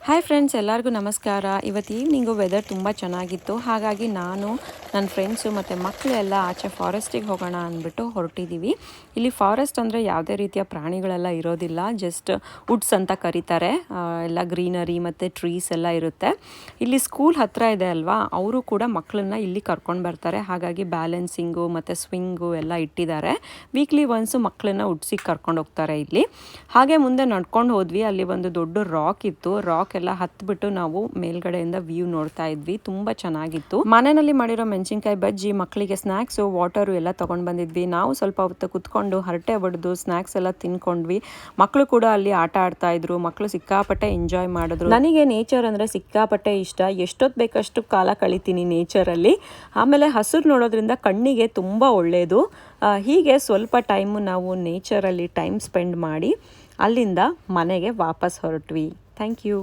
Hi friends, ಎಲ್ಲರಿಗೂ ನಮಸ್ಕಾರ. ಇವತ್ತು ಈವ್ನಿಂಗು ವೆದರ್ ತುಂಬ ಚೆನ್ನಾಗಿತ್ತು. ಹಾಗಾಗಿ ನಾನು ನನ್ನ ಫ್ರೆಂಡ್ಸು ಮತ್ತು ಮಕ್ಕಳು ಎಲ್ಲ ಆಚೆ ಫಾರೆಸ್ಟಿಗೆ ಹೋಗೋಣ ಅಂದ್ಬಿಟ್ಟು ಹೊರಟಿದ್ದೀವಿ. ಇಲ್ಲಿ ಫಾರೆಸ್ಟ್ ಅಂದರೆ ಯಾವುದೇ ರೀತಿಯ ಪ್ರಾಣಿಗಳೆಲ್ಲ ಇರೋದಿಲ್ಲ, ಜಸ್ಟ್ ವುಡ್ಸ್ ಅಂತ ಕರೀತಾರೆ. ಎಲ್ಲ ಗ್ರೀನರಿ ಮತ್ತು ಟ್ರೀಸ್ ಎಲ್ಲ ಇರುತ್ತೆ. ಇಲ್ಲಿ ಸ್ಕೂಲ್ ಹತ್ತಿರ ಇದೆ ಅಲ್ವಾ, ಅವರು ಕೂಡ ಮಕ್ಕಳನ್ನ ಇಲ್ಲಿ ಕರ್ಕೊಂಡು ಬರ್ತಾರೆ. ಹಾಗಾಗಿ ಬ್ಯಾಲೆನ್ಸಿಂಗು ಮತ್ತು ಸ್ವಿಂಗು ಎಲ್ಲ ಇಟ್ಟಿದ್ದಾರೆ. ವೀಕ್ಲಿ ಒನ್ಸು ಮಕ್ಕಳನ್ನ ವುಡ್ಸಿಗೆ ಕರ್ಕೊಂಡು ಹೋಗ್ತಾರೆ ಇಲ್ಲಿ. ಹಾಗೆ ಮುಂದೆ ನಡ್ಕೊಂಡು ಹೋದ್ವಿ. ಅಲ್ಲಿ ಒಂದು ದೊಡ್ಡ ರಾಕ್ ಇತ್ತು. ರಾಕ್ ಎಲ್ಲ ಹತ್ಬಿಟ್ಟು ನಾವು ಮೇಲ್ಗಡೆಯಿಂದ ವ್ಯೂ ನೋಡ್ತಾ ಇದ್ವಿ. ತುಂಬಾ ಚೆನ್ನಾಗಿತ್ತು. ಮನೆಯಲ್ಲಿ ಮಾಡಿರೋ ಮೆಣಸಿನಕಾಯಿ ಬಜ್ಜಿ, ಮಕ್ಕಳಿಗೆ ಸ್ನಾಕ್ಸು, ವಾಟರು ಎಲ್ಲ ತಗೊಂಡು ಬಂದಿದ್ವಿ. ನಾವು ಸ್ವಲ್ಪ ಹೊತ್ತು ಕುತ್ಕೊಂಡು ಹರಟೆ ಹೊಡೆದು ಸ್ನಾಕ್ಸ್ ಎಲ್ಲ ತಿನ್ಕೊಂಡ್ವಿ. ಮಕ್ಕಳು ಕೂಡ ಅಲ್ಲಿ ಆಟ ಆಡ್ತಾ ಇದ್ರು. ಮಕ್ಕಳು ಸಿಕ್ಕಾಪಟ್ಟೆ ಎಂಜಾಯ್ ಮಾಡಿದ್ರು. ನನಗೆ ನೇಚರ್ ಅಂದ್ರೆ ಸಿಕ್ಕಾಪಟ್ಟೆ ಇಷ್ಟ. ಎಷ್ಟೊತ್ತು ಬೇಕಷ್ಟು ಕಾಲ ಕಳಿತೀನಿ ನೇಚರಲ್ಲಿ. ಆಮೇಲೆ ಹಸಿರು ನೋಡೋದ್ರಿಂದ ಕಣ್ಣಿಗೆ ತುಂಬಾ ಒಳ್ಳೆಯದು. ಹೀಗೆ ಸ್ವಲ್ಪ ಟೈಮು ನಾವು ನೇಚರಲ್ಲಿ ಟೈಮ್ ಸ್ಪೆಂಡ್ ಮಾಡಿ ಅಲ್ಲಿಂದ ಮನೆಗೆ ವಾಪಸ್ ಹೊರಟ್ವಿ. Thank you.